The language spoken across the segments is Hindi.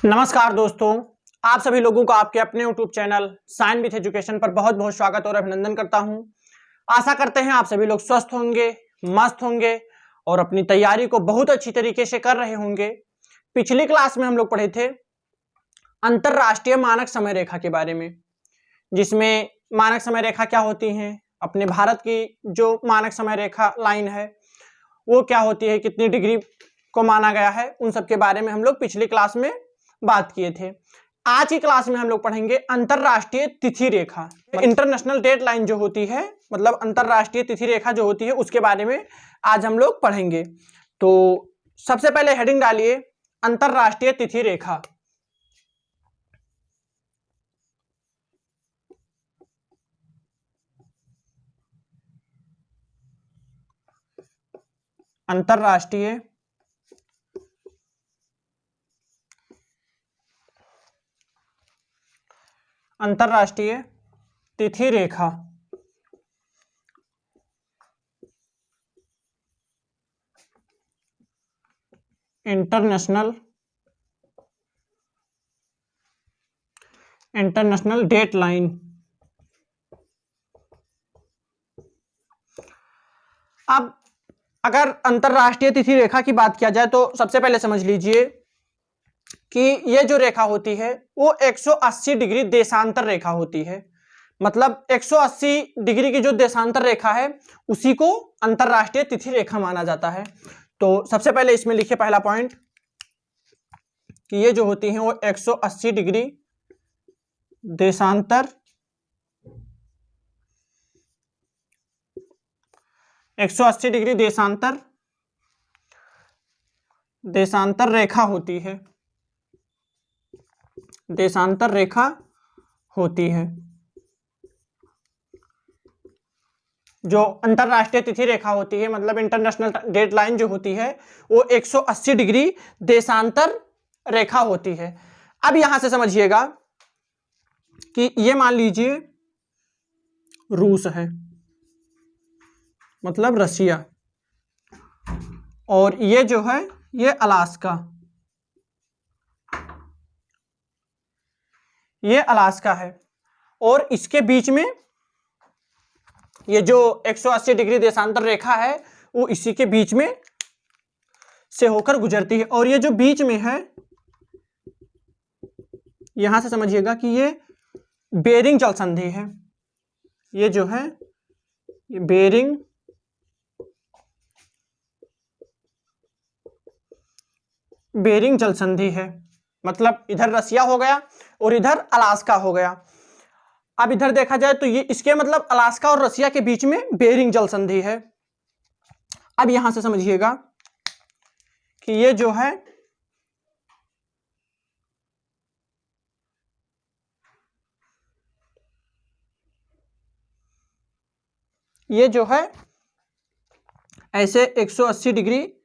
नमस्कार दोस्तों, आप सभी लोगों को आपके अपने YouTube channel sign with education पर बहुत बहुत स्वागत और अभिनंदन करता हूं। आशा करते हैं आप सभी लोग स्वस्थ होंगे, मस्त होंगे और अपनी तैयारी को बहुत अच्छी तरीके से कर रहे होंगे। पिछली क्लास में हम लोग पढ़े थे अंतरराष्ट्रीय मानक समय रेखा के बारे में, जिसमें मानक समय रेखा क्या होती है, अपने भारत की जो मानक समय रेखा लाइन है वो क्या होती है, कितनी डिग्री को माना गया है, उन सब के बारे में हम लोग पिछली क्लास में बात किए थे। आज की क्लास में हम लोग पढ़ेंगे अंतरराष्ट्रीय तिथि रेखा, इंटरनेशनल डेट लाइन जो होती है, मतलब अंतरराष्ट्रीय तिथि रेखा जो होती है उसके बारे में आज हम लोग पढ़ेंगे। तो सबसे पहले हेडिंग डालिए अंतरराष्ट्रीय तिथि रेखा। अंतरराष्ट्रीय तिथि रेखा। International date line. अब अगर अंतरराष्ट्रीय तिथि रेखा की बात किया जाए तो सबसे पहले समझ लीजिए कि ये जो रेखा होती है वो 180 डिग्री देशांतर रेखा होती है। मतलब 180 डिग्री की जो देशांतर रेखा है उसी को अंतरराष्ट्रीय तिथि रेखा माना जाता है। तो सबसे पहले इसमें लिखिए पहला पॉइंट कि ये जो होती है वो 180 डिग्री देशांतर 180 डिग्री देशांतर रेखा होती है, देशांतर रेखा होती है। जो अंतरराष्ट्रीय तिथि रेखा होती है, मतलब इंटरनेशनल डेट लाइन जो होती है वो 180 डिग्री देशांतर रेखा होती है। अब यहां से समझिएगा कि ये मान लीजिए रूस है, मतलब रशिया, और ये जो है ये अलास्का, ये अलास्का है, और इसके बीच में ये जो 180 डिग्री देशांतर रेखा है वो इसी के बीच में से होकर गुजरती है। और ये जो बीच में है यहां से समझिएगा कि ये बेरिंग जल संधि है, ये जो है ये बेरिंग जल संधि है। मतलब इधर रसिया हो गया और इधर अलास्का हो गया। अब इधर देखा जाए तो ये इसके मतलब अलास्का और रसिया के बीच में बेरिंग जल संधि है। अब यहां से समझिएगा कि ये जो है ऐसे 180 डिग्री,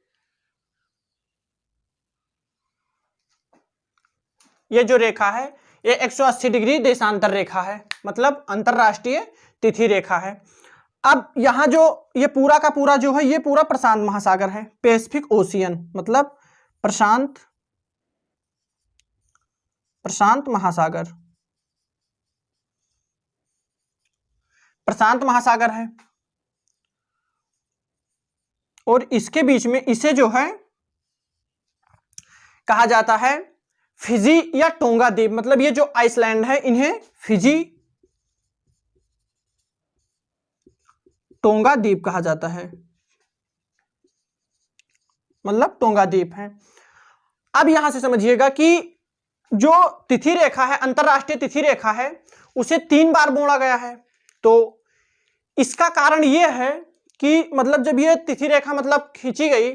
ये जो रेखा है ये 180 डिग्री देशांतर रेखा है, मतलब अंतरराष्ट्रीय तिथि रेखा है। अब यहां जो ये पूरा का पूरा जो है ये पूरा प्रशांत महासागर है, पैसिफिक ओशियन, मतलब प्रशांत महासागर है। और इसके बीच में इसे जो है कहा जाता है फिजी या टोंगा द्वीप, मतलब ये जो आइसलैंड है इन्हें फिजी टोंगा द्वीप कहा जाता है, मतलब टोंगा द्वीप है। अब यहां से समझिएगा कि जो तिथि रेखा है, अंतरराष्ट्रीय तिथि रेखा है, उसे 3 बार मोड़ा गया है। तो इसका कारण यह है कि मतलब जब ये तिथि रेखा मतलब खींची गई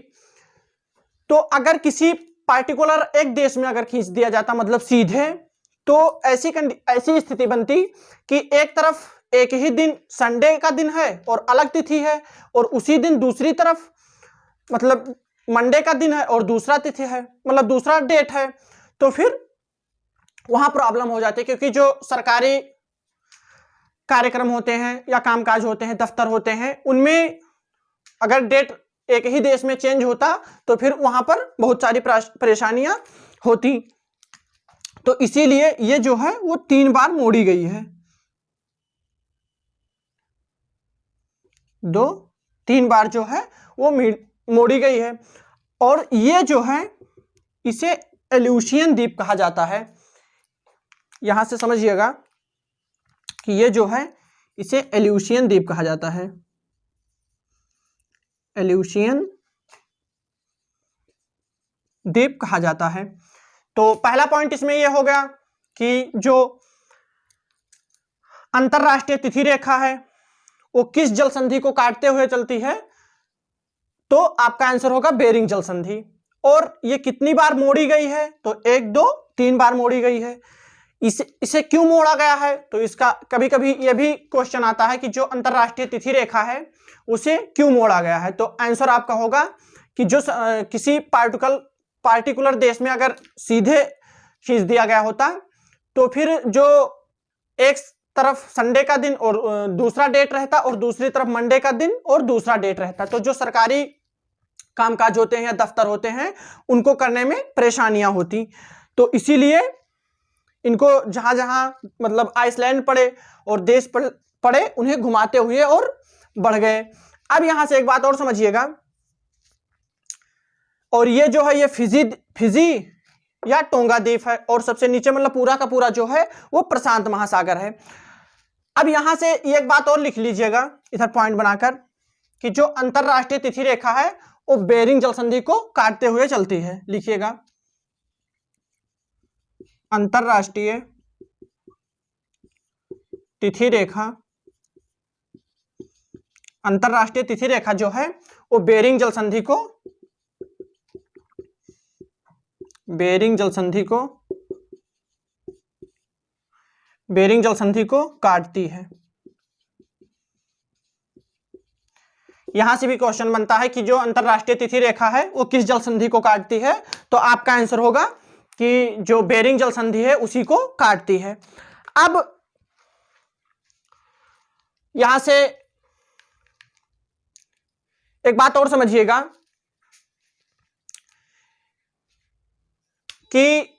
तो अगर किसी पार्टिकुलर एक देश में अगर खींच दिया जाता मतलब सीधे, तो ऐसी स्थिति बनती कि एक तरफ एक ही दिन संडे का दिन है और अलग तिथि है, और उसी दिन दूसरी तरफ मतलब मंडे का दिन है और दूसरा तिथि है, मतलब दूसरा डेट है, तो फिर वहां प्रॉब्लम हो जाती है। क्योंकि जो सरकारी कार्यक्रम होते हैं या कामकाज होते हैं, दफ्तर होते हैं, उनमें अगर डेट एक ही देश में चेंज होता तो फिर वहां पर बहुत सारी परेशानियां होती। तो इसीलिए ये जो है वो 3 बार मोड़ी गई है। 3 बार जो है वो मोड़ी गई है। और ये जो है इसे एल्यूशियन द्वीप कहा जाता है। यहां से समझिएगा कि ये जो है इसे एल्यूशियन द्वीप कहा जाता है। एल्यूशियन द्वीप कहा जाता है। तो पहला पॉइंट इसमें यह हो गया कि जो अंतरराष्ट्रीय तिथि रेखा है वो किस जल संधि को काटते हुए चलती है, तो आपका आंसर होगा बेरिंग जल संधि। और ये कितनी बार मोड़ी गई है, तो 1 2 3 बार मोड़ी गई है। इसे क्यों मोड़ा गया है, तो इसका कभी कभी यह भी क्वेश्चन आता है कि जो अंतरराष्ट्रीय तिथि रेखा है उसे क्यों मोड़ा गया है। तो आंसर आपका होगा कि जो किसी पार्टिकुलर देश में अगर सीधे खींच दिया गया होता तो फिर जो एक तरफ संडे का दिन और दूसरा डेट रहता और दूसरी तरफ मंडे का दिन और दूसरा डेट रहता, तो जो सरकारी कामकाज होते हैं या दफ्तर होते हैं उनको करने में परेशानियां होती। तो इसीलिए इनको जहां जहां मतलब आइसलैंड पड़े और देश पड़े उन्हें घुमाते हुए और बढ़ गए। अब यहां से एक बात और समझिएगा, और ये जो है ये फिजी या टोंगा द्वीप है, और सबसे नीचे मतलब पूरा का पूरा जो है वो प्रशांत महासागर है। अब यहां से एक बात और लिख लीजिएगा इधर पॉइंट बनाकर कि जो अंतरराष्ट्रीय तिथि रेखा है वो बेरिंग जल संधि को काटते हुए चलती है। लिखिएगा अंतरराष्ट्रीय तिथि रेखा, अंतरराष्ट्रीय तिथि रेखा जो है वो बेरिंग जल संधि को काटती है। यहां से भी क्वेश्चन बनता है कि जो अंतरराष्ट्रीय तिथि रेखा है वो किस जल संधि को काटती है, तो आपका आंसर होगा कि जो बेरिंग जल संधि है उसी को काटती है। अब यहां से एक बात और समझिएगा कि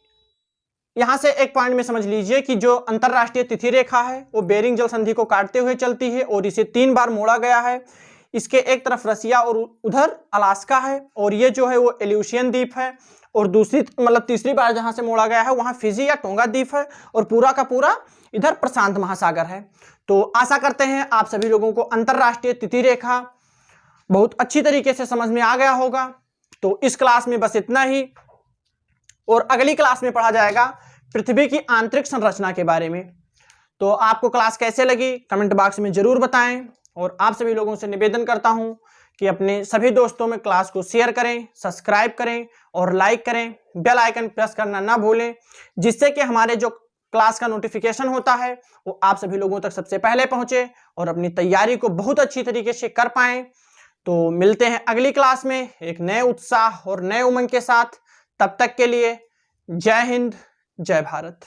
यहां से एक पॉइंट में समझ लीजिए कि जो अंतरराष्ट्रीय तिथि रेखा है वो बेरिंग जल संधि को काटते हुए चलती है और इसे 3 बार मोड़ा गया है। इसके एक तरफ रसिया और उधर अलास्का है, और ये जो है वो एल्यूशियन द्वीप है, और दूसरी मतलब तीसरी बार जहां से मोड़ा गया है वहां फिजी या टोंगा द्वीप है, और पूरा का पूरा इधर प्रशांत महासागर है। तो आशा करते हैं आप सभी लोगों को अंतरराष्ट्रीय तिथि रेखा बहुत अच्छी तरीके से समझ में आ गया होगा। तो इस क्लास में बस इतना ही, और अगली क्लास में पढ़ा जाएगा पृथ्वी की आंतरिक संरचना के बारे में। तो आपको क्लास कैसे लगी कमेंट बॉक्स में जरूर बताएं, और आप सभी लोगों से निवेदन करता हूं कि अपने सभी दोस्तों में क्लास को शेयर करें, सब्सक्राइब करें और लाइक करें। बेल आइकन प्रेस करना ना भूलें, जिससे कि हमारे जो क्लास का नोटिफिकेशन होता है वो आप सभी लोगों तक सबसे पहले पहुंचे और अपनी तैयारी को बहुत अच्छी तरीके से कर पाएं। तो मिलते हैं अगली क्लास में एक नए उत्साह और नए उमंग के साथ। तब तक के लिए जय हिंद, जय भारत।